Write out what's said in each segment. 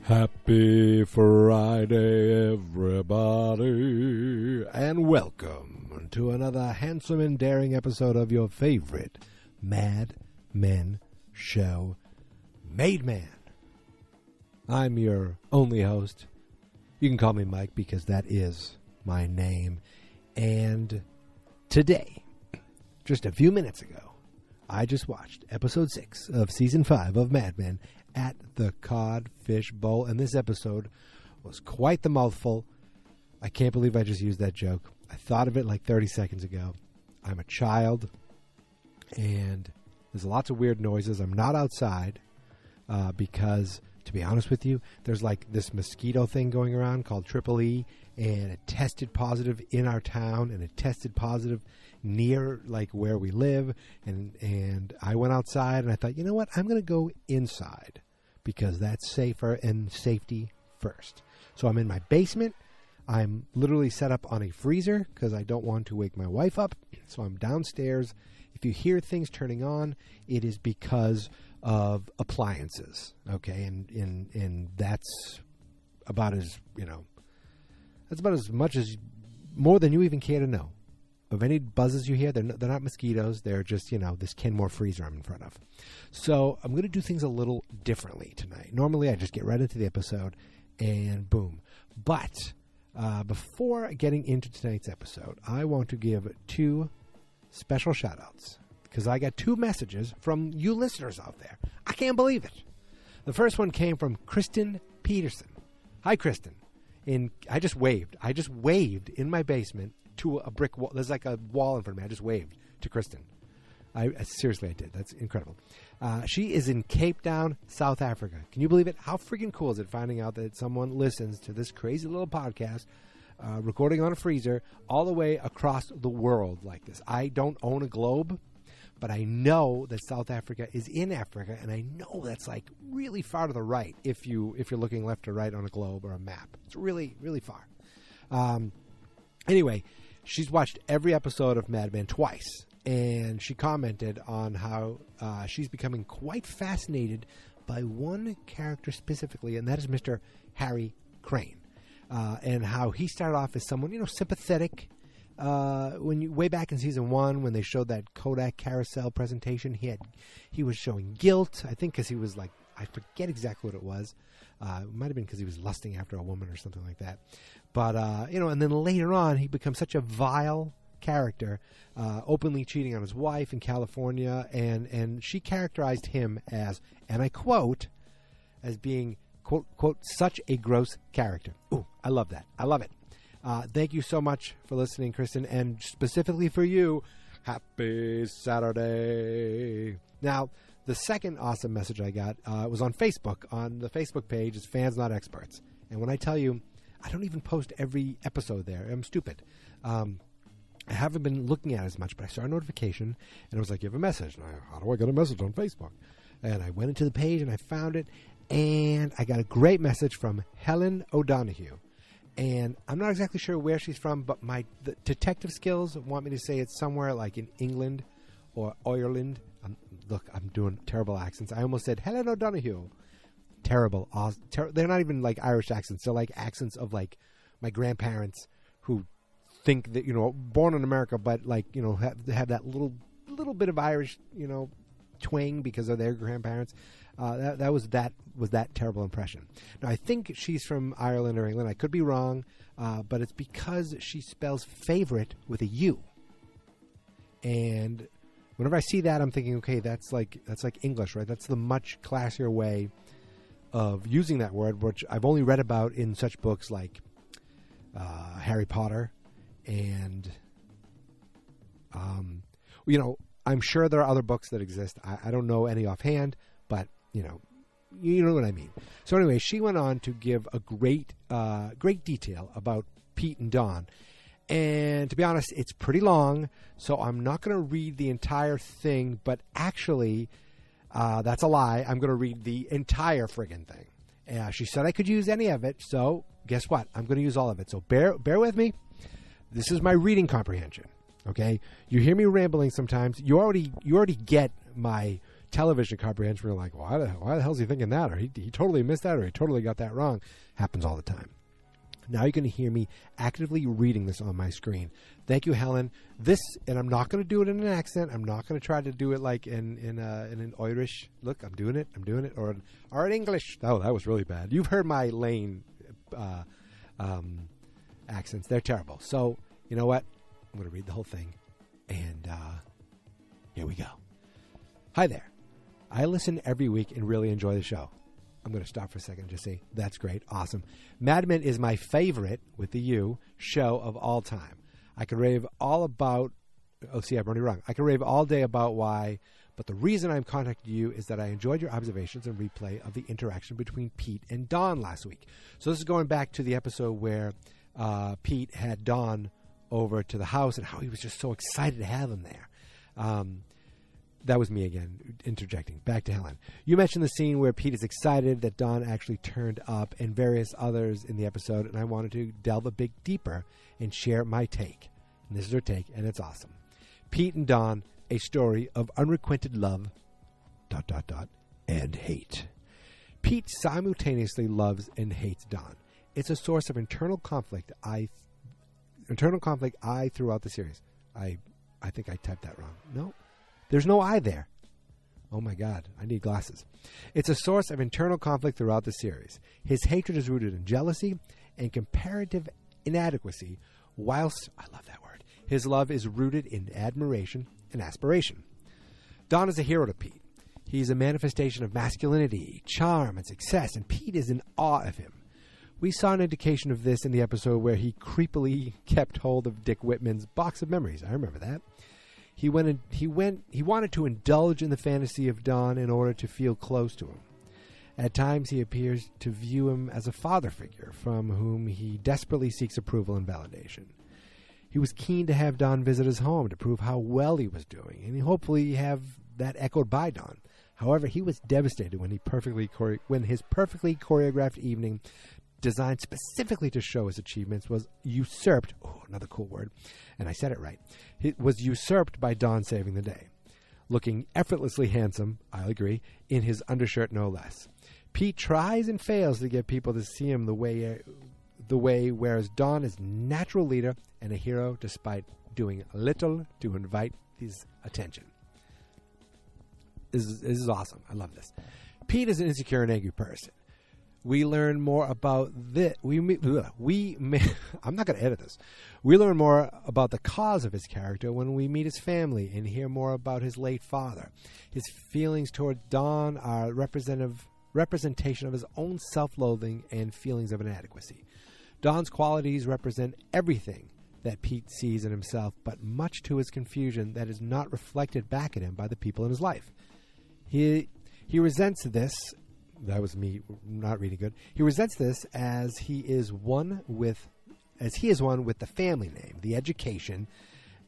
Happy Friday, everybody, and welcome to another handsome and daring episode of your favorite Mad Men show, Made Man. I'm your only host. You can call me Mike because that is my name. And today, just a few minutes ago, I just watched episode 6 of season 5 of Mad Men at the Codfish Bowl, and this episode was quite the mouthful. I can't believe I just used that joke. I thought of it like 30 seconds ago. I'm a child, and there's lots of weird noises. I'm not outside because, to be honest with you, there's like this mosquito thing going around called Triple E, and it tested positive in our town, and it tested positive near like where we live, and I went outside, and I thought, you know what, I'm going to go inside because that's safer and safety first. So I'm in my basement. I'm literally set up on a freezer because I don't want to wake my wife up. So I'm downstairs. If you hear things turning on, it is because of appliances. Okay, and that's about as, that's about as much as more than you even care to know. Of any buzzes you hear, they're not mosquitoes. They're just, this Kenmore freezer I'm in front of. So I'm going to do things a little differently tonight. Normally, I just get right into the episode and boom. But before getting into tonight's episode, I want to give 2 special shout-outs because I got 2 messages from you listeners out there. I can't believe it. The first one came from Kristen Peterson. Hi, Kristen. I just waved. I just waved in my basement to a brick wall. There's like a wall in front of me. I just waved to Kristen. Seriously, I did. That's incredible. She is in Cape Town, South Africa. Can you believe it? How freaking cool is it finding out that someone listens to this crazy little podcast, recording on a freezer, all the way across the world like this? I don't own a globe, but I know that South Africa is in Africa, and I know that's like really far to the right if you're looking left or right on a globe or a map. It's really, really far. Anyway, she's watched every episode of Mad Men twice, and she commented on how she's becoming quite fascinated by one character specifically, and that is Mr. Harry Crane, and how he started off as someone, sympathetic. Way back in season 1, when they showed that Kodak carousel presentation, he was showing guilt, I think because he was like, I forget exactly what it was. It might have been because he was lusting after a woman or something like that. But, and then later on, he becomes such a vile character, openly cheating on his wife in California. And she characterized him as, and I quote, as being, quote, quote, such a gross character. Ooh, I love that. I love it. Thank you so much for listening, Kristen. And specifically for you, happy Saturday. Now, the second awesome message I got was on Facebook. On the Facebook page is Fans Not Experts. And when I tell you, I don't even post every episode there. I'm stupid. I haven't been looking at it as much, but I saw a notification, and it was like, you have a message. And how do I get a message on Facebook? And I went into the page, and I found it, and I got a great message from Helen O'Donoghue. And I'm not exactly sure where she's from, but the detective skills want me to say it's somewhere like in England or Ireland. Look, I'm doing terrible accents. I almost said Helen O'Donoghue. Terrible. They're not even like Irish accents. They're like accents of like my grandparents who think that, born in America, but like, have that little bit of Irish, twang because of their grandparents. That was that terrible impression. Now, I think she's from Ireland or England. I could be wrong, but it's because she spells favorite with a U. And whenever I see that, I'm thinking, okay, that's like English, right? That's the much classier way of using that word, which I've only read about in such books like Harry Potter, and I'm sure there are other books that exist. I don't know any offhand, but you know what I mean. So anyway, she went on to give a great detail about Pete and Dawn. And to be honest, it's pretty long, so I'm not going to read the entire thing, but actually, that's a lie. I'm going to read the entire friggin' thing. She said I could use any of it, so guess what? I'm going to use all of it. So bear with me. This is my reading comprehension, okay? You hear me rambling sometimes. You already get my television comprehension. We're like, why the hell is he thinking that? Or he totally missed that, or he totally got that wrong. Happens all the time. Now you're going to hear me actively reading this on my screen. Thank you, Helen. This, and I'm not going to do it in an accent. I'm not going to try to do it like in an Irish. Look, I'm doing it, or in English. Oh, that was really bad. You've heard my Lane accents. They're terrible. So, you know what? I'm going to read the whole thing, and here we go. Hi there. I listen every week and really enjoy the show. I'm going to stop for a second and just say, that's great. Awesome. Mad Men is my favorite, with the U, show of all time. I could rave all about... Oh, see, I'm already wrong. I could rave all day about why, but the reason I'm contacting you is that I enjoyed your observations and replay of the interaction between Pete and Don last week. So this is going back to the episode where Pete had Don over to the house and how he was just so excited to have him there. That was me again, interjecting. Back to Helen. You mentioned the scene where Pete is excited that Don actually turned up, and various others in the episode, and I wanted to delve a bit deeper and share my take. And this is her take, and it's awesome. Pete and Don, a story of unrequited love, ... and hate. Pete simultaneously loves and hates Don. It's a source of internal conflict I throughout the series. I think I typed that wrong. No. There's no I there. Oh my God, I need glasses. It's a source of internal conflict throughout the series. His hatred is rooted in jealousy and comparative inadequacy, whilst, I love that word, his love is rooted in admiration and aspiration. Don is a hero to Pete. He's a manifestation of masculinity, charm, and success, and Pete is in awe of him. We saw an indication of this in the episode where he creepily kept hold of Dick Whitman's box of memories. I remember that. He wanted to indulge in the fantasy of Don in order to feel close to him. At times, he appears to view him as a father figure from whom he desperately seeks approval and validation. He was keen to have Don visit his home to prove how well he was doing, and hopefully have that echoed by Don. However, he was devastated when his perfectly choreographed evening, designed specifically to show his achievements, was usurped. Oh, another cool word. And I said it right. It was usurped by Don saving the day. Looking effortlessly handsome, I'll agree, in his undershirt no less. Pete tries and fails to get people to see him the way, whereas Don is a natural leader and a hero despite doing little to invite his attention. This is awesome. I love this. Pete is an insecure and angry person. We learn more about this. I'm not going to edit this. We learn more about the cause of his character when we meet his family and hear more about his late father. His feelings toward Don are representation of his own self-loathing and feelings of inadequacy. Don's qualities represent everything that Pete sees in himself, but much to his confusion, that is not reflected back at him by the people in his life. He resents this. That was me not reading good. He resents this as he is one with the family name, the education,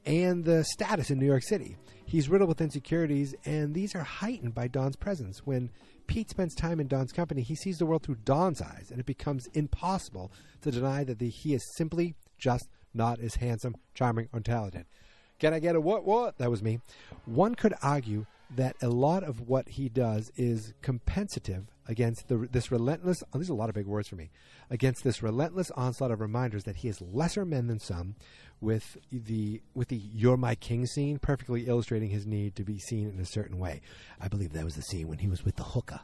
and the status in New York City. He's riddled with insecurities, and these are heightened by Don's presence. When Pete spends time in Don's company, he sees the world through Don's eyes, and it becomes impossible to deny that he is simply just not as handsome, charming, or talented. Can I get a what? That was me. One could argue that a lot of what he does is compensative against this relentless, these are a lot of big words for me, against this relentless onslaught of reminders that he is lesser men than some, with the "You're my king" scene perfectly illustrating his need to be seen in a certain way. I believe that was the scene when he was with the hooker.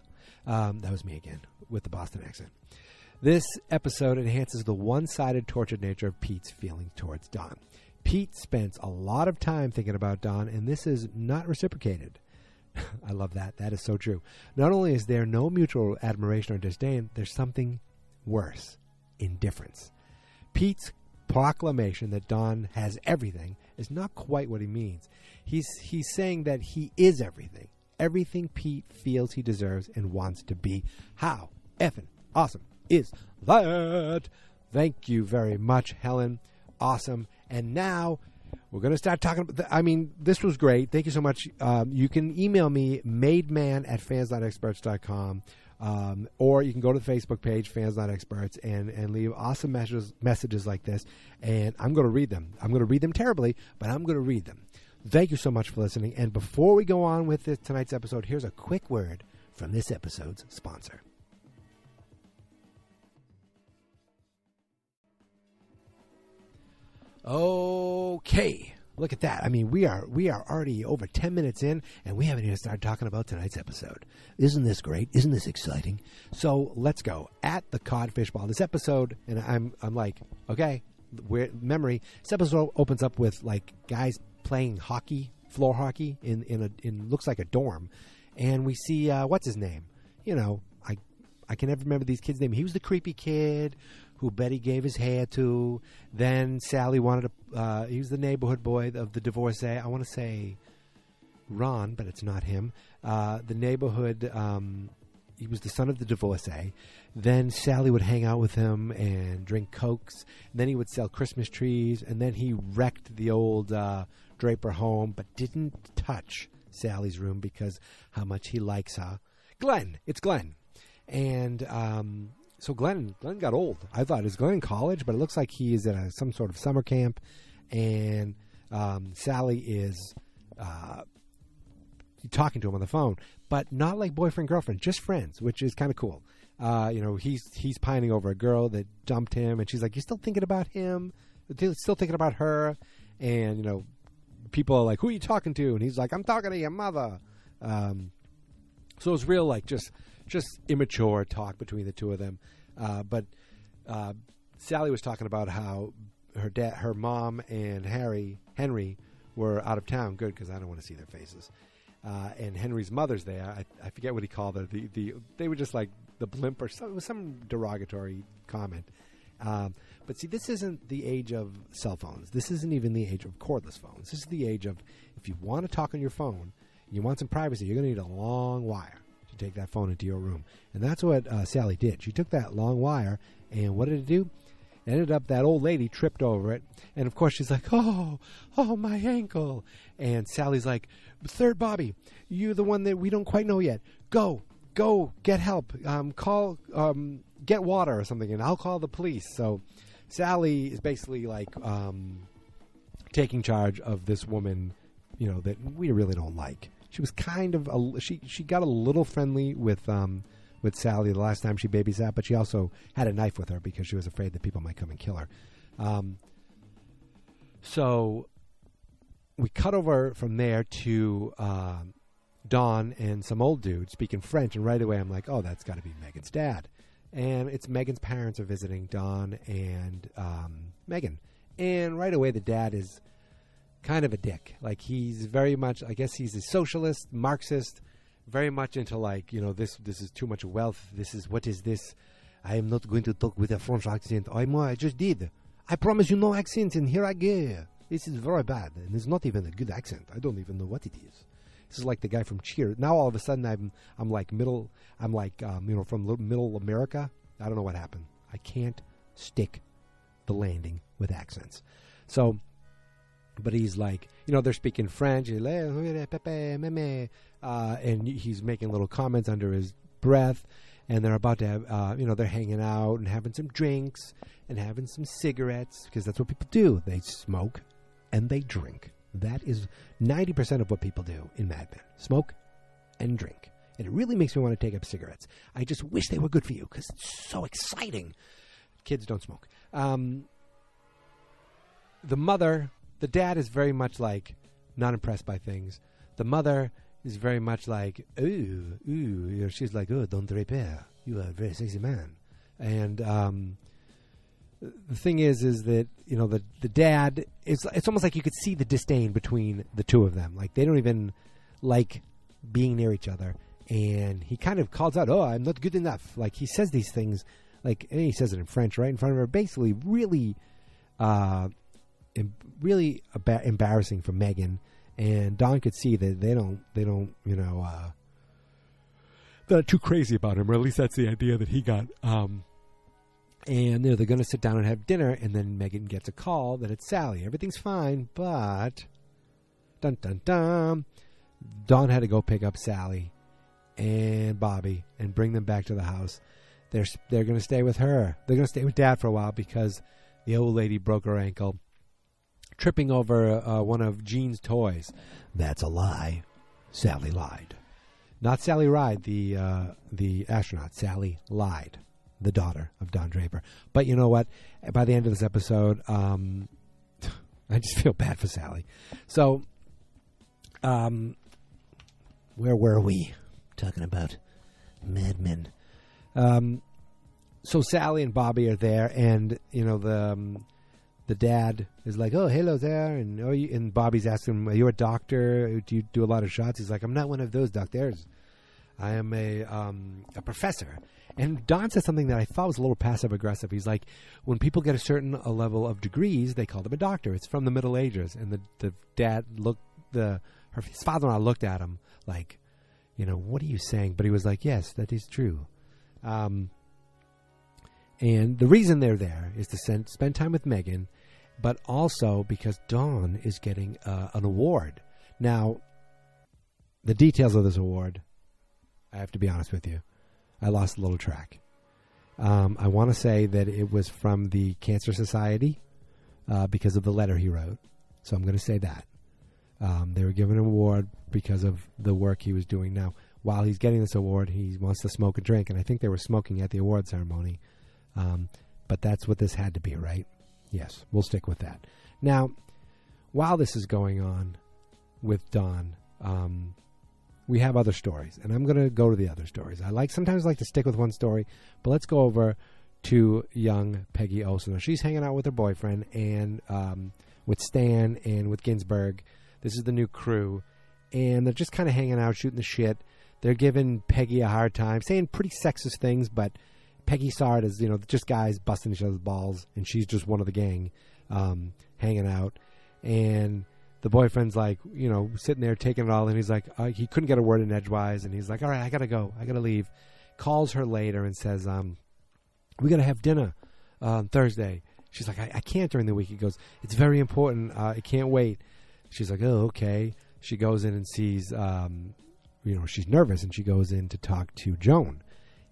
That was me again, with the Boston accent. This episode enhances the one-sided, tortured nature of Pete's feeling towards Don. Pete spends a lot of time thinking about Don, and this is not reciprocated. I love that. That is so true. Not only is there no mutual admiration or disdain, there's something worse: indifference. Pete's proclamation that Don has everything is not quite what he means. He's saying that he is everything. Everything Pete feels he deserves and wants to be. How effing awesome is that? Thank you very much, Helen. Awesome. And now we're going to start talking about, this was great. Thank you so much. You can email me, mademan@fansnotexperts.com, or you can go to the Facebook page, Fans Not Experts, and leave awesome messages like this, and I'm going to read them. I'm going to read them terribly, but I'm going to read them. Thank you so much for listening. And before we go on with tonight's episode, here's a quick word from this episode's sponsor. Okay, look at that. I mean, we are already over 10 minutes in, and we haven't even started talking about tonight's episode. Isn't this great? Isn't this exciting? So let's go. At the Codfish Ball, this episode, and I'm like, okay, memory. This episode opens up with like guys playing hockey, floor hockey in looks like a dorm, and we see what's his name? You know, I can never remember these kids' name. He was the creepy kid who Betty gave his hair to. Then Sally wanted to. He was the neighborhood boy of the divorcee. I want to say Ron, but it's not him. The neighborhood. He was the son of the divorcee. Then Sally would hang out with him and drink cokes. And then he would sell Christmas trees. And then he wrecked the old Draper home, but didn't touch Sally's room because how much he likes her. Glenn. It's Glenn. And so Glenn got old. I thought, is Glenn in college? But it looks like he is at some sort of summer camp. And Sally is talking to him on the phone. But not like boyfriend, girlfriend, just friends, which is kind of cool. He's pining over a girl that dumped him. And she's like, you still thinking about him? Still thinking about her? And, people are like, who are you talking to? And he's like, I'm talking to your mother. So it's real, like, just immature talk between the two of them. But Sally was talking about how her mom and Henry were out of town. Good, because I don't want to see their faces. And Henry's mother's there. I forget what he called her. They were just like the blimp or something. It was some derogatory comment. But see, this isn't the age of cell phones. This isn't even the age of cordless phones. This is the age of, if you want to talk on your phone, you want some privacy, you're going to need a long wire to take that phone into your room. And that's what Sally did. She took that long wire, and what did it do? It ended up that old lady tripped over it. And, of course, she's like, oh, my ankle. And Sally's like, Third Bobby, you're the one that we don't quite know yet. Go, get help. Get water or something, and I'll call the police. So Sally is basically like taking charge of this woman, that we really don't like. She was kind of she got a little friendly with Sally the last time she babysat, but she also had a knife with her because she was afraid that people might come and kill her. So we cut over from there to Dawn and some old dude speaking French, and right away I'm like, oh, that's got to be Megan's dad. And it's Megan's parents are visiting Dawn and Megan. And right away the dad is kind of a dick. Like, he's very much, I guess he's a socialist, Marxist, very much into like, this is too much wealth. What is this? I am not going to talk with a French accent. I just did. I promise you no accent, and here I go. This is very bad, and it's not even a good accent. I don't even know what it is. This is like the guy from Cheers. Now all of a sudden I'm like from middle America. I don't know what happened. I can't stick the landing with accents. So, but he's like, they're speaking French, and he's making little comments under his breath, and they're about to have, they're hanging out and having some drinks and having some cigarettes, because that's what people do. They smoke and they drink. That is 90% of what people do in Mad Men. Smoke and drink. And it really makes me want to take up cigarettes. I just wish they were good for you because it's so exciting. Kids don't smoke. The dad is very much like not impressed by things. The mother is very much like, ooh. She's like, oh, don't repair. You are a very sexy man. And the thing is that, the dad, it's almost like you could see the disdain between the two of them. Like, they don't even like being near each other. And he kind of calls out, oh, I'm not good enough. Like, he says these things, like, and he says it in French right in front of her, basically really embarrassing for Megan. And Dawn could see that they don't, they're too crazy about him, or at least that's the idea that he got. And they're going to sit down and have dinner, and then Megan gets a call that it's Sally. Everything's fine, but dun dun dun, Dawn had to go pick up Sally and Bobby and bring them back to the house. They're going to stay with her. They're going to stay with Dad for a while because the old lady broke her ankle, tripping over one of Jean's toys. That's a lie. Sally lied. Not Sally Ride, the astronaut. Sally lied, the daughter of Don Draper. But you know what? By the end of this episode, I just feel bad for Sally. So, where were we? Talking about Mad Men. So Sally and Bobby are there, and you know the dad is like, "Oh, hello there," and Bobby's asking him, "Are you a doctor? Do you do a lot of shots?" He's like, "I'm not one of those doctors. I am a professor." And Don says something that I thought was a little passive aggressive. He's like, "When people get a certain level of degrees, they call them a doctor. It's from the Middle Ages." And the dad his father-in-law looked at him like, you know, "What are you saying?" But he was like, "Yes, that is true." And the reason they're there is to spend time with Megan, but also because Dawn is getting an award. Now, the details of this award, I have to be honest with you, I lost a little track. I want to say that it was from the Cancer Society because of the letter he wrote. So I'm going to say that. They were given an award because of the work he was doing. Now, while he's getting this award, he wants to smoke and drink, and I think they were smoking at the award ceremony. But that's what this had to be, right? Yes, we'll stick with that. Now, while this is going on with Dawn, we have other stories, and I'm going to go to the other stories. I sometimes like to stick with one story, but let's go over to young Peggy Olson. Now, she's hanging out with her boyfriend and with Stan and with Ginsberg. This is the new crew, and they're just kind of hanging out, shooting the shit. They're giving Peggy a hard time, saying pretty sexist things, but Peggy saw it as, you know, just guys busting each other's balls, and she's just one of the gang hanging out. And the boyfriend's like, you know, sitting there taking it all, and he's like, he couldn't get a word in edgewise, and he's like, all right, I got to go. I got to leave. Calls her later and says, we got to have dinner on Thursday. She's like, I can't during the week. He goes, it's very important. I can't wait. She's like, oh, okay. She goes in and sees, you know, she's nervous, and she goes in to talk to Joan.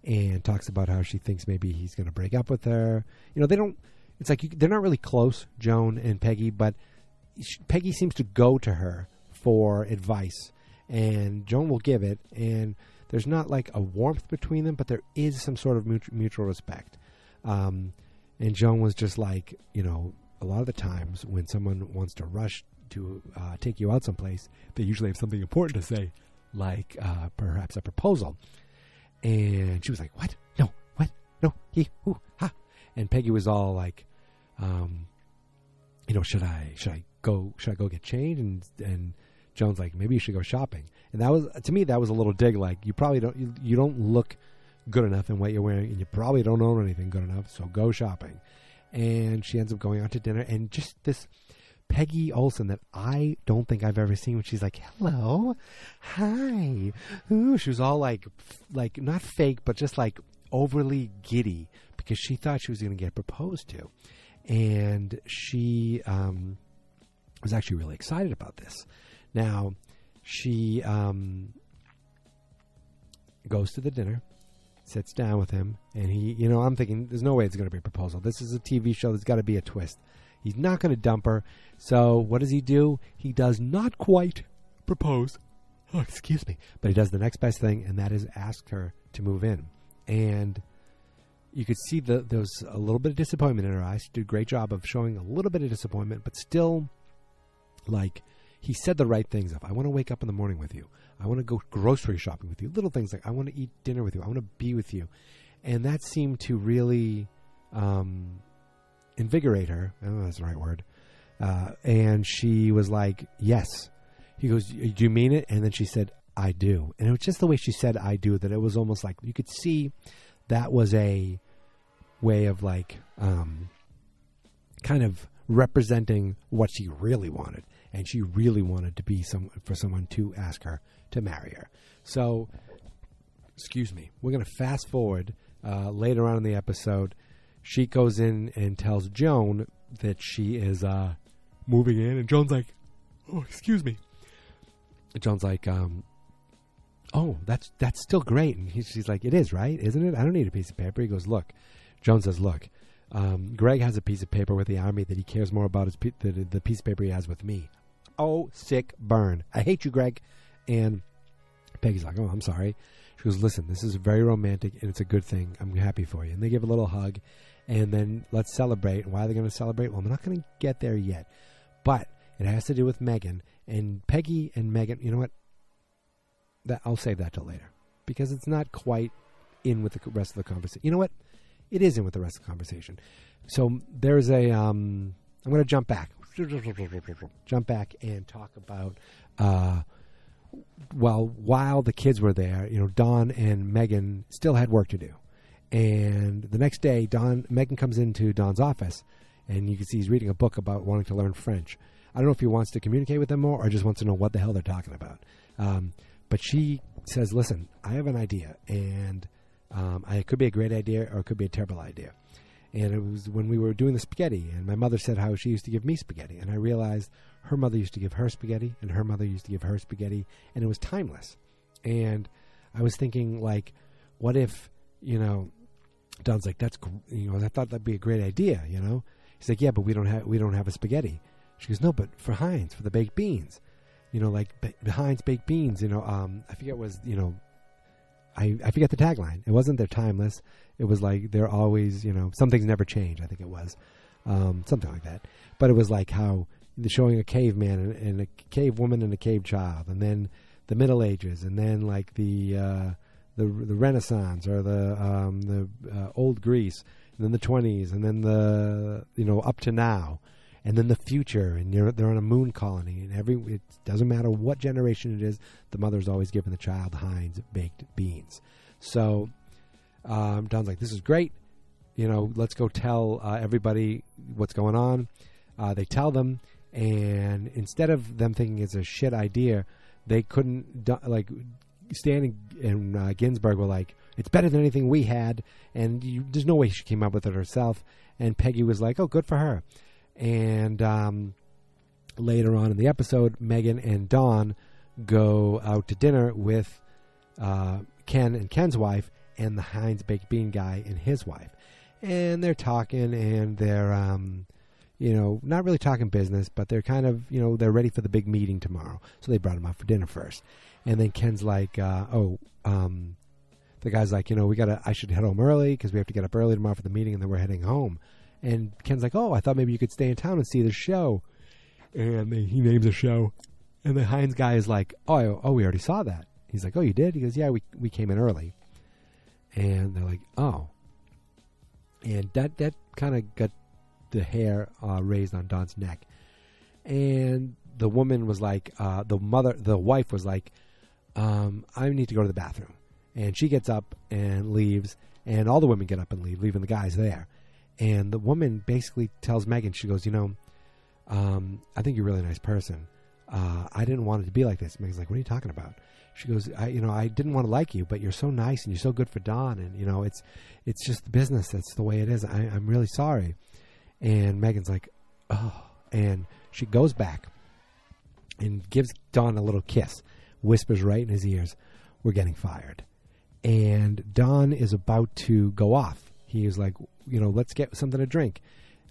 And talks about how she thinks maybe he's going to break up with her. You know, it's like they're not really close, Joan and Peggy, but Peggy seems to go to her for advice, and Joan will give it, and there's not like a warmth between them, but there is some sort of mutual respect. And Joan was just like, you know, a lot of the times when someone wants to rush to take you out someplace, they usually have something important to say, like perhaps a proposal. And she was like, what? No, what? No, he, who, ha. And Peggy was all like, you know, should I go get changed? And Joan's like, maybe you should go shopping. And that was, to me, that was a little dig. Like, you probably you don't look good enough in what you're wearing, and you probably don't own anything good enough, so go shopping. And she ends up going out to dinner, and just this Peggy Olson that I don't think I've ever seen when she's like, hello, hi. Ooh, she was all like not fake, but just like overly giddy because she thought she was going to get proposed to. And she was actually really excited about this. Now, she goes to the dinner, sits down with him, and he, you know, I'm thinking there's no way it's going to be a proposal. This is a TV show. There's got to be a twist. He's not going to dump her. So what does he do? He does not quite propose. Oh, excuse me. But he does the next best thing, and that is ask her to move in. And you could see there was a little bit of disappointment in her eyes. She did a great job of showing a little bit of disappointment, but still, like, he said the right things of, I want to wake up in the morning with you. I want to go grocery shopping with you. Little things like, I want to eat dinner with you. I want to be with you. And that seemed to really invigorate her. I don't know if that's the right word. And she was like, yes. He goes, do you mean it? And then she said, I do. And it was just the way she said I do that it was almost like you could see that was a way of like kind of representing what she really wanted. And she really wanted to be for someone to ask her to marry her. So, excuse me, we're going to fast forward later on in the episode. She goes in and tells Joan that she is moving in, and Joan's like, oh, excuse me. Joan's like, oh, that's still great. And she's like, it is, right? Isn't it? I don't need a piece of paper. He goes, look. Joan says, look, Greg has a piece of paper with the Army that he cares more about the piece of paper he has with me. Oh, sick burn. I hate you, Greg. And Peggy's like, oh, I'm sorry. She goes, listen, this is very romantic, and it's a good thing. I'm happy for you. And they give a little hug, and then let's celebrate. And why are they going to celebrate? Well, I'm not going to get there yet. But it has to do with Megan. And Peggy and Megan, you know what? I'll save that till later. Because it's not quite in with the rest of the conversation. You know what? It is in with the rest of the conversation. So there's I'm going to jump back. Jump back and talk about, while the kids were there, Dawn and Megan still had work to do. And the next day, Megan comes into Dawn's office, and you can see he's reading a book about wanting to learn French. I don't know if he wants to communicate with them more or just wants to know what the hell they're talking about. But she says, listen, I have an idea, and it could be a great idea or it could be a terrible idea. And it was when we were doing the spaghetti, and my mother said how she used to give me spaghetti. And I realized her mother used to give her spaghetti, and her mother used to give her spaghetti, and it was timeless. And I was thinking, like, what if, Don's like, that's, I thought that'd be a great idea, He's like, yeah, but we don't have a spaghetti. She goes, no, but for Heinz, for the baked beans, like Heinz baked beans, I forget was, I forget the tagline. It wasn't they're timeless. It was like they're always, some things never change. I think it was something like that. But it was like how they're showing a caveman and a cave woman and a cave child, and then the Middle Ages, and then like the Renaissance or the old Greece, and then the 20s, and then the up to now, and then the future, and they're on a moon colony, and it doesn't matter what generation it is, the mother's always giving the child Heinz baked beans. So Don's like, this is great, let's go tell everybody what's going on. They tell them, and instead of them thinking it's a shit idea, they couldn't, like, Stan and Ginsberg were like, it's better than anything we had, and there's no way she came up with it herself. And Peggy was like, oh, good for her. And later on in the episode, Megan and Dawn go out to dinner with Ken and Ken's wife and the Heinz baked bean guy and his wife. And they're talking, and they're, not really talking business, but they're kind of, they're ready for the big meeting tomorrow. So they brought him out for dinner first. And then Ken's like, the guy's like, I should head home early because we have to get up early tomorrow for the meeting, and then we're heading home. And Ken's like, oh, I thought maybe you could stay in town and see the show. And he names a show. And the Heinz guy is like, oh, we already saw that. He's like, oh, you did? He goes, yeah, we came in early. And they're like, oh. And that kind of got the hair raised on Don's neck. And the woman was like, the wife was like, I need to go to the bathroom. And she gets up and leaves, and all the women get up and leave, leaving the guys there. And the woman basically tells Megan, she goes, I think you're a really nice person. I didn't want it to be like this. Megan's like, what are you talking about? She goes, I didn't want to like you, but you're so nice and you're so good for Don. And, it's just the business. That's the way it is. I'm really sorry. And Megan's like, oh. And she goes back and gives Don a little kiss, whispers right in his ears, we're getting fired. And Don is about to go off. He is like, let's get something to drink.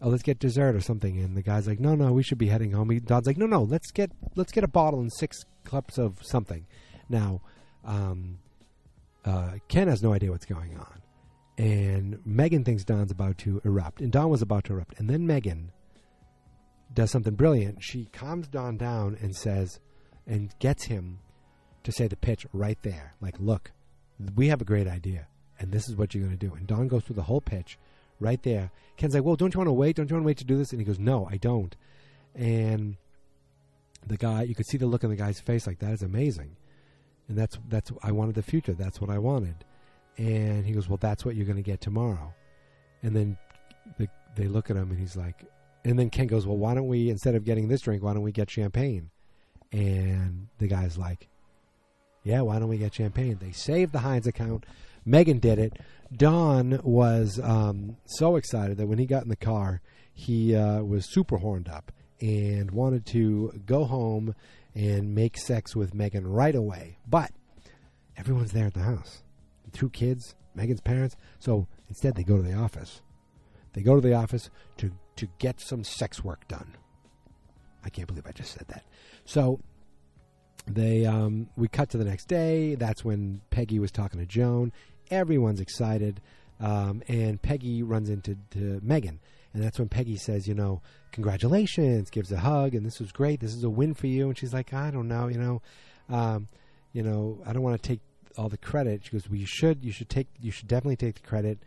Oh, let's get dessert or something. And the guy's like, no, we should be heading home. Don's like, no, let's get a bottle and 6 cups of something. Now, Ken has no idea what's going on. And Megan thinks Don's about to erupt. And Don was about to erupt. And then Megan does something brilliant. She calms Don down and says, and gets him to say the pitch right there. Like, look, we have a great idea, and this is what you're going to do. And Don goes through the whole pitch right there. Ken's like, well, don't you want to wait? Don't you want to wait to do this? And he goes, no, I don't. And the guy, you could see the look on the guy's face like, that is amazing. And that's I wanted the future. That's what I wanted. And he goes, well, that's what you're going to get tomorrow. And then they look at him, and he's like, and then Ken goes, well, why don't we, instead of getting this drink, why don't we get champagne? And the guy's like, yeah, why don't we get champagne? They saved the Heinz account. Megan did it. Don was so excited that when he got in the car, he was super horned up and wanted to go home and make sex with Megan right away. But everyone's there at the house. The 2 kids, Megan's parents. So instead they go to the office. They go to the office to get some sex work done. I can't believe I just said that. So we cut to the next day. That's when Peggy was talking to Joan. Everyone's excited. And Peggy runs into Megan. And that's when Peggy says, congratulations, gives a hug, and this was great. This is a win for you. And she's like, I don't know, I don't want to take all the credit. She goes, well, you should definitely take the credit.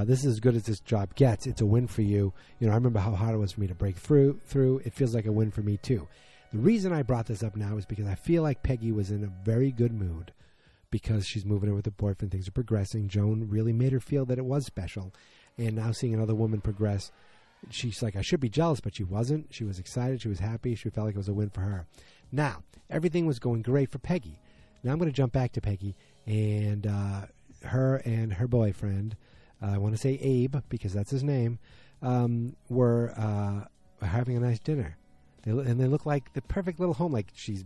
This is as good as this job gets. It's a win for you. I remember how hard it was for me to break through. It feels like a win for me too. The reason I brought this up now is because I feel like Peggy was in a very good mood because she's moving in with her boyfriend. Things are progressing. Joan really made her feel that it was special. And now seeing another woman progress, she's like, I should be jealous, but she wasn't. She was excited. She was happy. She felt like it was a win for her. Now, everything was going great for Peggy. Now I'm going to jump back to Peggy and her boyfriend, I want to say Abe because that's his name, were having a nice dinner. They look like the perfect little home. Like she's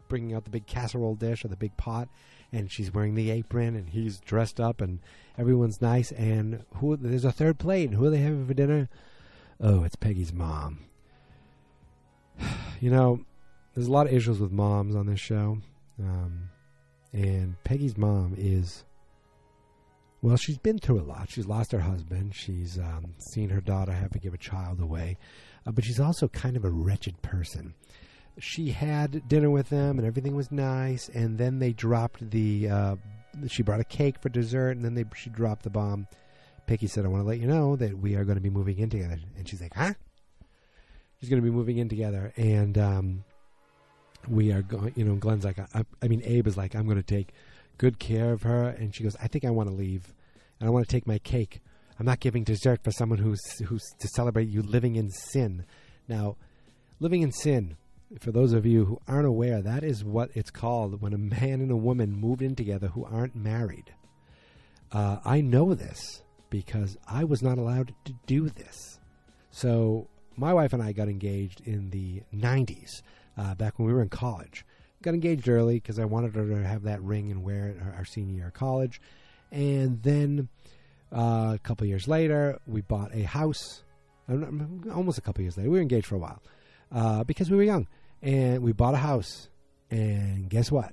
bringing out the big casserole dish or the big pot, and she's wearing the apron, and he's dressed up, and everyone's nice. And there's a third plate, and who are they having for dinner? Oh, it's Peggy's mom. There's a lot of issues with moms on this show, and Peggy's mom is. Well, she's been through a lot. She's lost her husband. She's seen her daughter have to give a child away. But she's also kind of a wretched person. She had dinner with them, and everything was nice. And then they dropped she brought a cake for dessert, and then she dropped the bomb. Peggy said, I want to let you know that we are going to be moving in together. And she's like, huh? She's going to be moving in together. And we are going, Glenn's like, Abe is like, I'm going to take good care of her. And she goes, I think I want to leave. And I want to take my cake. I'm not giving dessert for someone who's to celebrate you living in sin. Now, living in sin, for those of you who aren't aware, that is what it's called when a man and a woman move in together who aren't married. I know this because I was not allowed to do this. So my wife and I got engaged in the 90s, back when we were in college. Got engaged early because I wanted her to have that ring and wear it our senior year of college. And then a couple of years later, we bought a house. Almost a couple of years later. We were engaged for a while because we were young. And we bought a house. And guess what?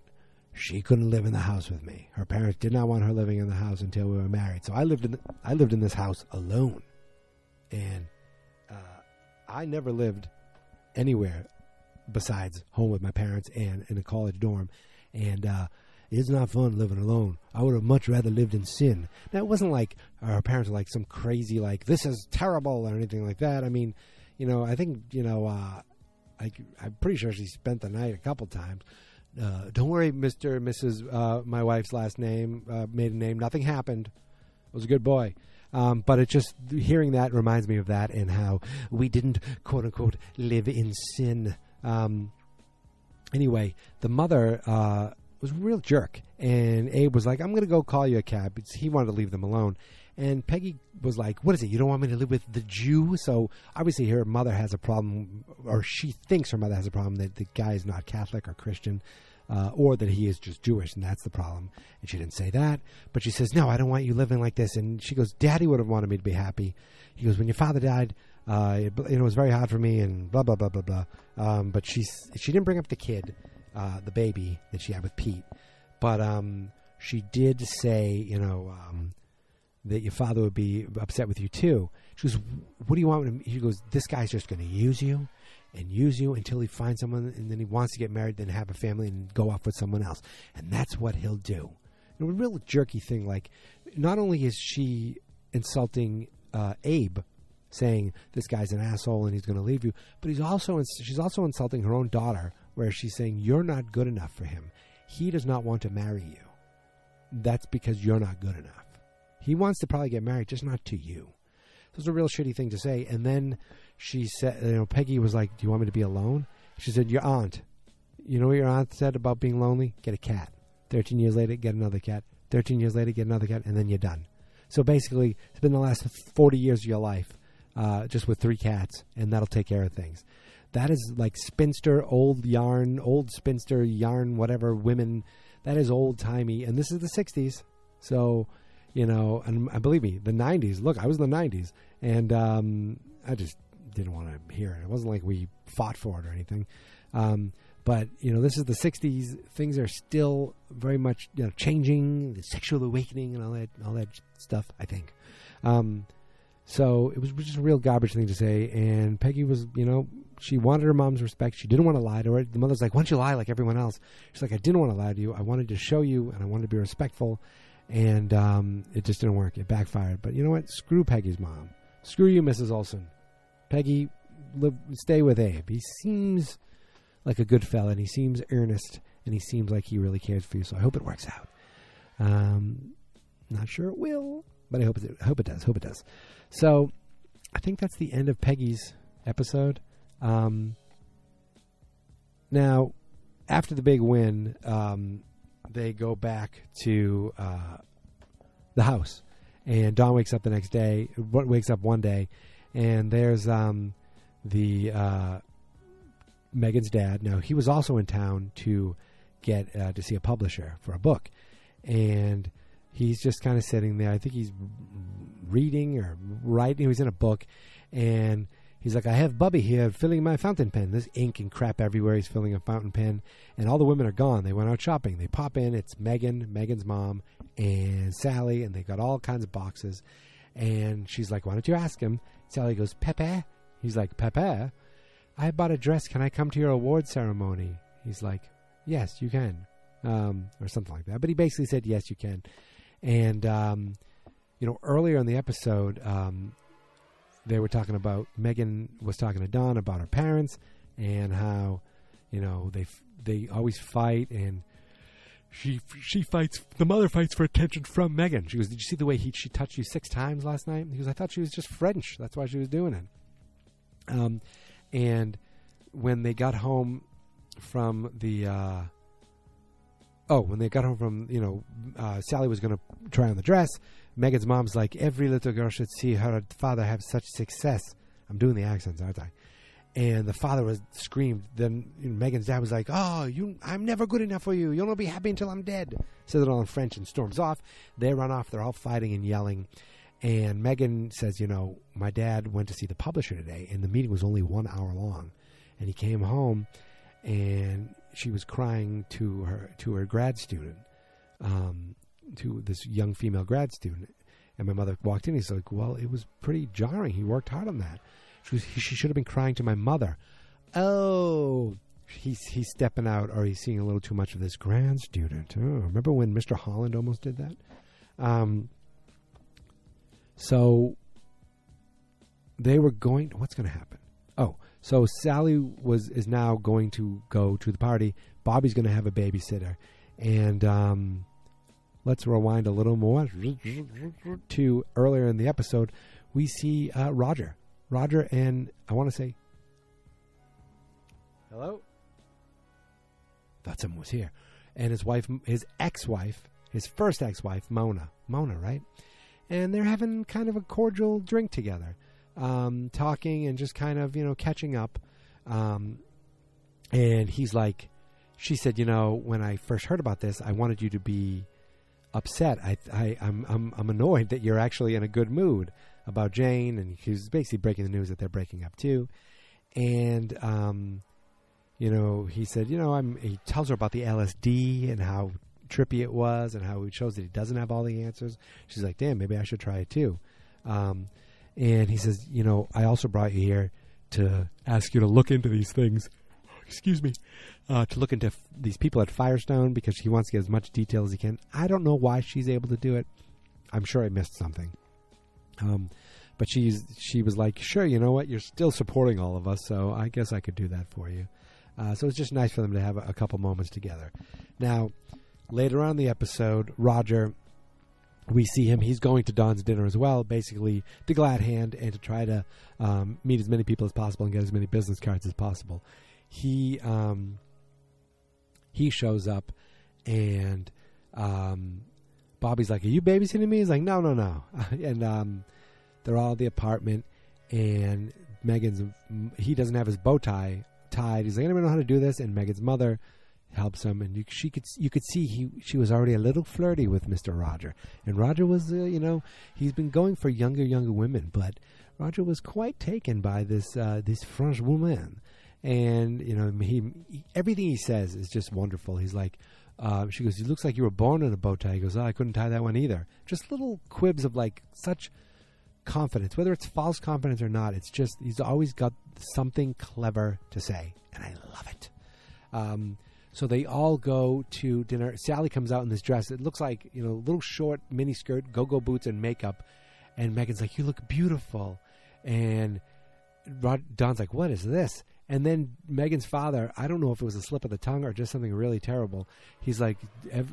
She couldn't live in the house with me. Her parents did not want her living in the house until we were married. So I lived in this house alone. And I never lived anywhere besides home with my parents and in a college dorm. And it's not fun living alone. I would have much rather lived in sin. Now, it wasn't like our parents were like some crazy, like, this is terrible or anything like that. I mean, I think, I'm pretty sure she spent the night a couple times. Don't worry, Mr. and Mrs., my wife's last name, maiden name, nothing happened. I was a good boy. But it just, hearing that reminds me of that and how we didn't, quote unquote, live in sin. Anyway, the mother was a real jerk, and Abe was like, I'm going to go call you a cab. He wanted to leave them alone. And Peggy was like, what is it? You don't want me to live with the Jew? So obviously her mother has a problem, or she thinks her mother has a problem that the guy is not Catholic or Christian, or that he is just Jewish, and that's the problem. And she didn't say that, but she says, no, I don't want you living like this. And she goes, Daddy would have wanted me to be happy. He goes, when your father died, it was very hard for me, and blah, blah, blah, blah, blah. But she didn't bring up the kid, the baby that she had with Pete. But she did say, that your father would be upset with you too. She goes, what do you want him? He goes, this guy's just going to use you until he finds someone, and then he wants to get married, then have a family and go off with someone else. And that's what he'll do. A real jerky thing. Like, not only is she insulting Abe, saying this guy's an asshole and he's going to leave you, but she's also insulting her own daughter, where she's saying you're not good enough for him. He does not want to marry you. That's because you're not good enough. He wants to probably get married, just not to you. So it's a real shitty thing to say. And then she said, Peggy was like, do you want me to be alone? She said, your aunt. You know what your aunt said about being lonely? Get a cat. 13 years later, get another cat. 13 years later, get another cat, and then you're done. So basically, it's been the last 40 years of your life, just with 3 cats, and that'll take care of things. That is like spinster, old spinster yarn, whatever, women. That is old-timey, and this is the 60s. So and believe me, the 90s, look, I was in the 90s, and I just didn't want to hear it. It wasn't like we fought for it or anything. But, this is the 60s. Things are still very much, changing, the sexual awakening and all that stuff, I think. So it was just a real garbage thing to say. And Peggy was, she wanted her mom's respect. She didn't want to lie to her. The mother's like, why don't you lie like everyone else? She's like, I didn't want to lie to you. I wanted to show you, and I wanted to be respectful. And it just didn't work. It backfired. But you know what? Screw Peggy's mom. Screw you, Mrs. Olson. Peggy, stay with Abe. He seems like a good fella, and he seems earnest, and he seems like he really cares for you. So I hope it works out. Not sure it will, but I hope it does. Hope it does. So I think that's the end of Peggy's episode. Now, after the big win, they go back to the house, and Dawn wakes up the next day. Wakes up one day, and there's Megan's dad. Now, he was also in town to get to see a publisher for a book, and he's just kind of sitting there. I think he's reading or writing. He was in a book, and he's like, I have Bubby here filling my fountain pen. There's ink and crap everywhere. He's filling a fountain pen, and all the women are gone. They went out shopping. They pop in. It's Megan's mom, and Sally, and they got all kinds of boxes. And she's like, why don't you ask him? Sally goes, Pepe? He's like, Pepe? I bought a dress. Can I come to your award ceremony? He's like, yes, you can. Or something like that. But he basically said, yes, you can. And, earlier in the episode, they were talking about, Megan was talking to Dawn about her parents and how, they always fight, and she fights, the mother fights for attention from Megan. She goes, did you see the way she touched you 6 times last night? He goes, I thought she was just French. That's why she was doing it. And when they got home from Sally was going to try on the dress, Megan's mom's like, every little girl should see her father have such success. I'm doing the accents, aren't I? And the father was screamed. Then Megan's dad was like, I'm never good enough for you. You'll not be happy until I'm dead. Says it all in French and storms off. They run off. They're all fighting and yelling. And Megan says, my dad went to see the publisher today, and the meeting was only 1 hour long. And he came home, and she was crying to her grad student, to this young female grad student. And my mother walked in. He's like, well, it was pretty jarring. He worked hard on that. She should have been crying to my mother. Oh, he's stepping out, or he's seeing a little too much of this grad student. Oh, remember when Mr. Holland almost did that? So they were going. What's going to happen? Oh, so Sally is now going to go to the party. Bobby's going to have a babysitter, and let's rewind a little more to earlier in the episode. We see Roger, and I want to say hello. Thought someone was here, and his wife, his ex-wife, his first ex-wife, Mona, right? And they're having kind of a cordial drink together, talking and just kind of, catching up. And he's like, she said, when I first heard about this, I wanted you to be upset. I'm annoyed that you're actually in a good mood about Jane. And he's basically breaking the news that they're breaking up too. And, he said, he tells her about the LSD and how trippy it was, and how it shows that he doesn't have all the answers. She's like, damn, maybe I should try it too. And he says, I also brought you here to ask you to look into these things. Excuse me. To look into these people at Firestone, because he wants to get as much detail as he can. I don't know why she's able to do it. I'm sure I missed something. But she was like, sure, you know what? You're still supporting all of us, so I guess I could do that for you. So it's just nice for them to have a couple moments together. Now, later on in the episode, Roger, we see him. He's going to Dawn's dinner as well, basically the glad hand, and to try to meet as many people as possible and get as many business cards as possible. He shows up, and Bobby's like, are you babysitting me? He's like, no. And they're all at the apartment, and he doesn't have his bow tie tied. He's like, I don't even know how to do this. And Megan's mother helps him, and you could see she was already a little flirty with Mr. Roger, and Roger was he's been going for younger women, but Roger was quite taken by this French woman, and he everything he says is just wonderful. He's like, she goes, "It looks like you were born in a bow tie." He goes, "Oh, I couldn't tie that one either." Just little quibs of like such confidence, whether it's false confidence or not. It's just he's always got something clever to say, and I love it. So they all go to dinner. Sally comes out in this dress. It looks like, little short mini skirt, go-go boots, and makeup. And Megan's like, "You look beautiful." And Don's like, "What is this?" And then Megan's father, I don't know if it was a slip of the tongue or just something really terrible. He's like,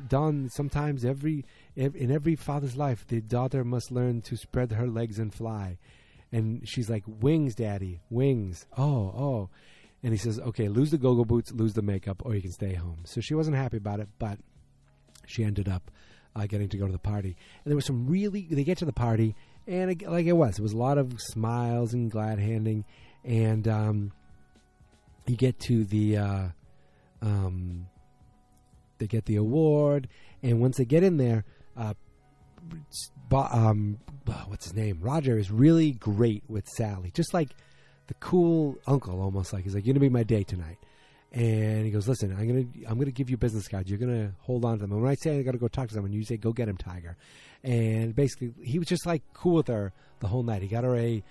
"Don, sometimes in every father's life, the daughter must learn to spread her legs and fly." And she's like, "Wings, Daddy, wings." Oh. And he says, "Okay, lose the go-go boots, lose the makeup, or you can stay home." So she wasn't happy about it, but she ended up getting to go to the party. And there was they get to the party, and it was a lot of smiles and glad handing. And you get to they get the award. And once they get in there, what's his name? Roger is really great with Sally, just like the cool uncle, almost like. He's like, "You're gonna be my date tonight." And he goes, "Listen, I'm gonna give you business cards. You're gonna hold on to them. And when I say I gotta go talk to someone, you say, 'Go get him, Tiger.'" And basically, he was just like cool with her the whole night. He got her a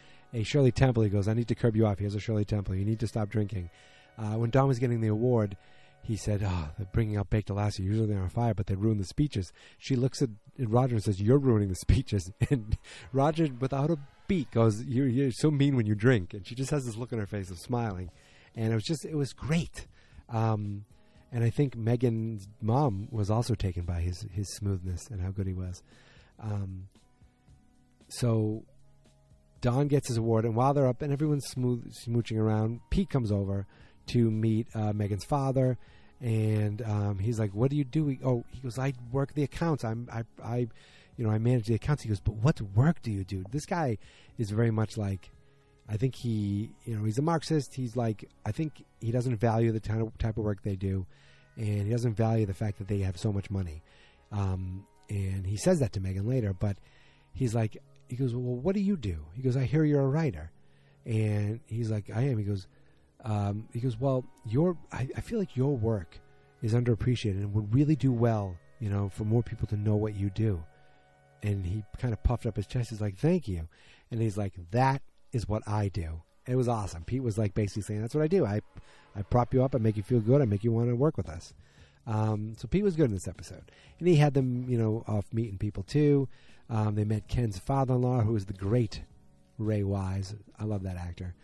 Shirley Temple. He goes, "I need to curb you off. Here's a Shirley Temple. You need to stop drinking." When Don was getting the award, he said, "Oh, they're bringing out baked Alaska. Usually they're on fire, but they ruin the speeches." She looks at Roger and says, "You're ruining the speeches." And Roger, without a beat, goes, "You're so mean when you drink." And she just has this look on her face of smiling. And it was great. And I think Megan's mom was also taken by his smoothness and how good he was. So Don gets his award, and while they're up and everyone's smooching around, Pete comes over to meet Megan's father, and he's like, "What do you do?" He goes, "I work the accounts. I manage the accounts." He goes, "But what work do you do?" This guy is very much like, I think he's a Marxist. He's like, I think he doesn't value the type of work they do, and he doesn't value the fact that they have so much money. And he says that to Megan later, but he goes, "Well, what do you do?" He goes, "I hear you're a writer." And he's like, "I am." He goes, "Well, I feel like your work is underappreciated and would really do well, for more people to know what you do." And he kind of puffed up his chest. He's like, "Thank you." And he's like, "That is what I do." It was awesome. Pete was like basically saying, "That's what I do. I prop you up. I make you feel good. I make you want to work with us." So Pete was good in this episode. And he had them, off meeting people too. They met Ken's father-in-law, who is the great Ray Wise. I love that actor.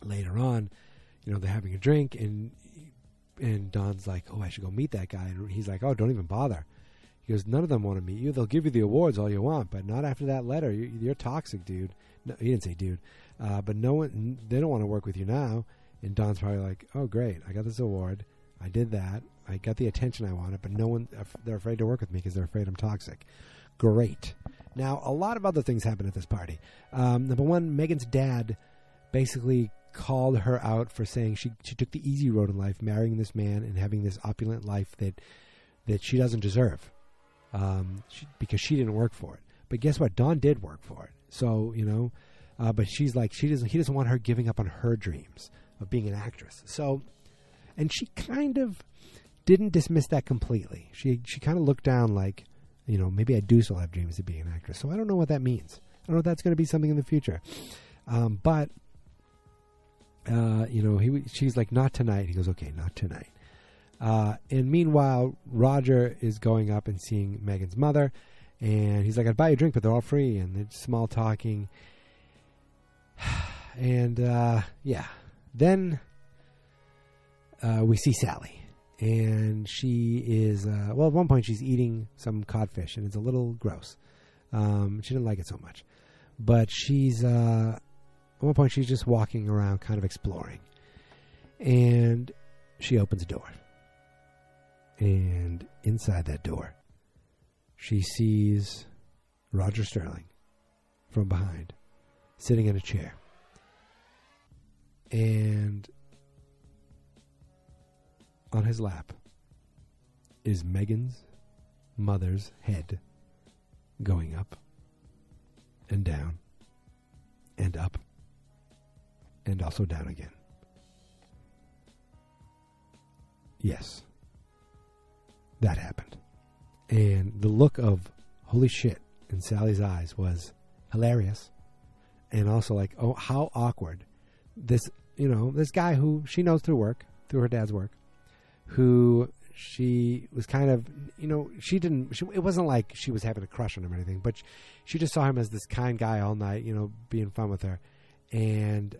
Later on, they're having a drink, and Don's like, "Oh, I should go meet that guy." And he's like, "Oh, don't even bother." He goes, "None of them want to meet you. They'll give you the awards all you want, but not after that letter. You're toxic, dude." No, he didn't say dude. But they don't want to work with you now. And Don's probably like, "Oh, great. I got this award. I did that. I got the attention I wanted, but they're afraid to work with me because they're afraid I'm toxic." Great. Now, a lot of other things happen at this party. Number one, Megan's dad basically called her out for saying she took the easy road in life, marrying this man and having this opulent life that she doesn't deserve. Because she didn't work for it. But guess what? Dawn did work for it. So, but she's like, he doesn't want her giving up on her dreams of being an actress. So, and she kind of didn't dismiss that completely. She kind of looked down like, maybe I do still have dreams of being an actress. So I don't know what that means. I don't know if that's going to be something in the future. But she's like, "Not tonight." He goes, "Okay, not tonight." And meanwhile, Roger is going up and seeing Megan's mother, and he's like, "I'd buy you a drink, but they're all free," and they're small talking. And then we see Sally, and she is at one point she's eating some codfish, and it's a little gross. She didn't like it so much, but she's at one point she's just walking around, kind of exploring, and she opens a door. And inside that door, she sees Roger Sterling from behind, sitting in a chair. And on his lap is Megan's mother's head going up and down and up and also down again. Yes, that happened. And the look of holy shit in Sally's eyes was hilarious. And also like, oh, how awkward. This guy who she knows through her dad's work, who she was kind of, it wasn't like she was having a crush on him or anything, but she just saw him as this kind guy all night, being fun with her. And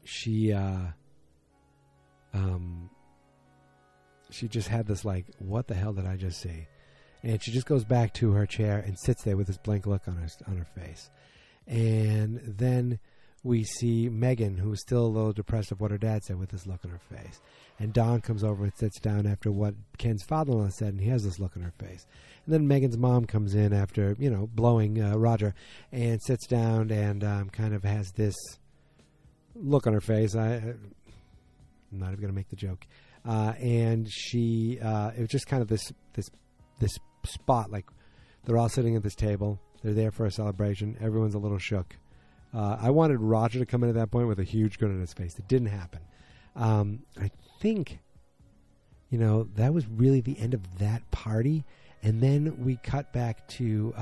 she just had this like, what the hell did I just see? And she just goes back to her chair and sits there with this blank look on her face. And then we see Megan, who's still a little depressed of what her dad said, with this look on her face. And Dawn comes over and sits down after what Ken's father-in-law said, and he has this look on her face. And then Megan's mom comes in after, blowing Roger, and sits down and kind of has this look on her face. I'm not even going to make the joke. And she, it was just kind of this spot, like they're all sitting at this table. They're there for a celebration. Everyone's a little shook. I wanted Roger to come in at that point with a huge grin on his face. It didn't happen. I think, that was really the end of that party. And then we cut back to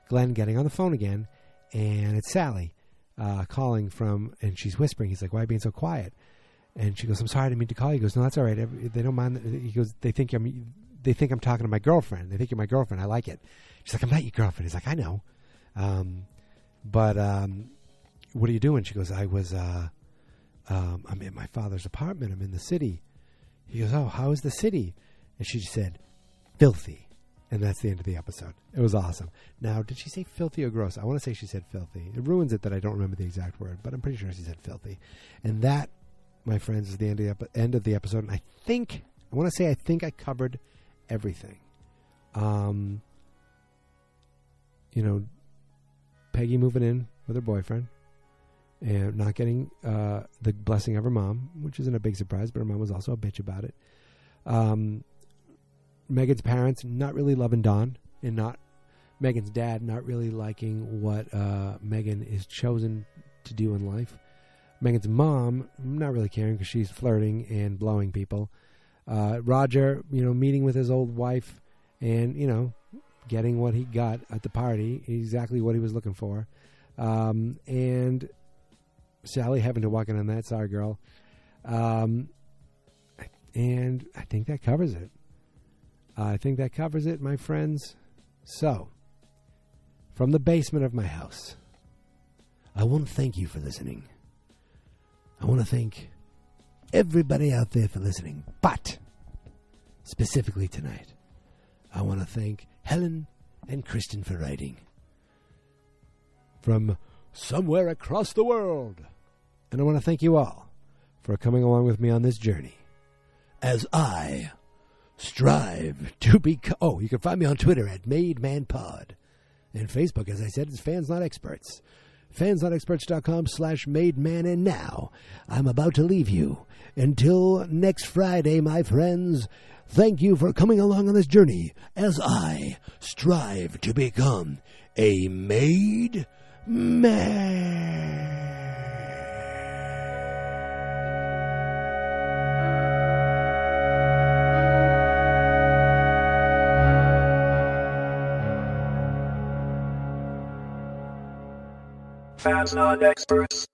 Glenn getting on the phone again. And it's Sally calling from, and she's whispering. He's like, why are you being so quiet? And she goes, I'm sorry, I didn't mean to call you. He goes, no, that's all right. They don't mind. He goes, they think I'm talking to my girlfriend. They think you're my girlfriend. I like it. She's like, I'm not your girlfriend. He's like, I know. But what are you doing? She goes, I'm in my father's apartment. I'm in the city. He goes, oh, how is the city? And she said, filthy. And that's the end of the episode. It was awesome. Now, did she say filthy or gross? I want to say she said filthy. It ruins it that I don't remember the exact word, but I'm pretty sure she said filthy. And that, my friends, is the end of the episode. And I want to say I covered everything. Peggy moving in with her boyfriend and not getting the blessing of her mom, which isn't a big surprise, but her mom was also a bitch about it. Megan's parents not really loving Dawn, and Megan's dad not really liking what Megan is chosen to do in life. Megan's mom not really caring because she's flirting and blowing people. Roger, meeting with his old wife and, getting what he got at the party, exactly what he was looking for. And Sally having to walk in on that. Sorry, girl. And I think that covers it. My friends. So, from the basement of my house, I want to thank you for listening. I want to thank everybody out there for listening. But, specifically tonight, I want to thank Helen and Kristen for writing from somewhere across the world. And I want to thank you all for coming along with me on this journey as I strive to become... Oh, you can find me on Twitter at MadeManPod. And Facebook, as I said, is Fans Not Experts. fansnotexperts.com/mademan. And now, I'm about to leave you. Until next Friday, my friends, thank you for coming along on this journey as I strive to become a made man. Fans Not Experts.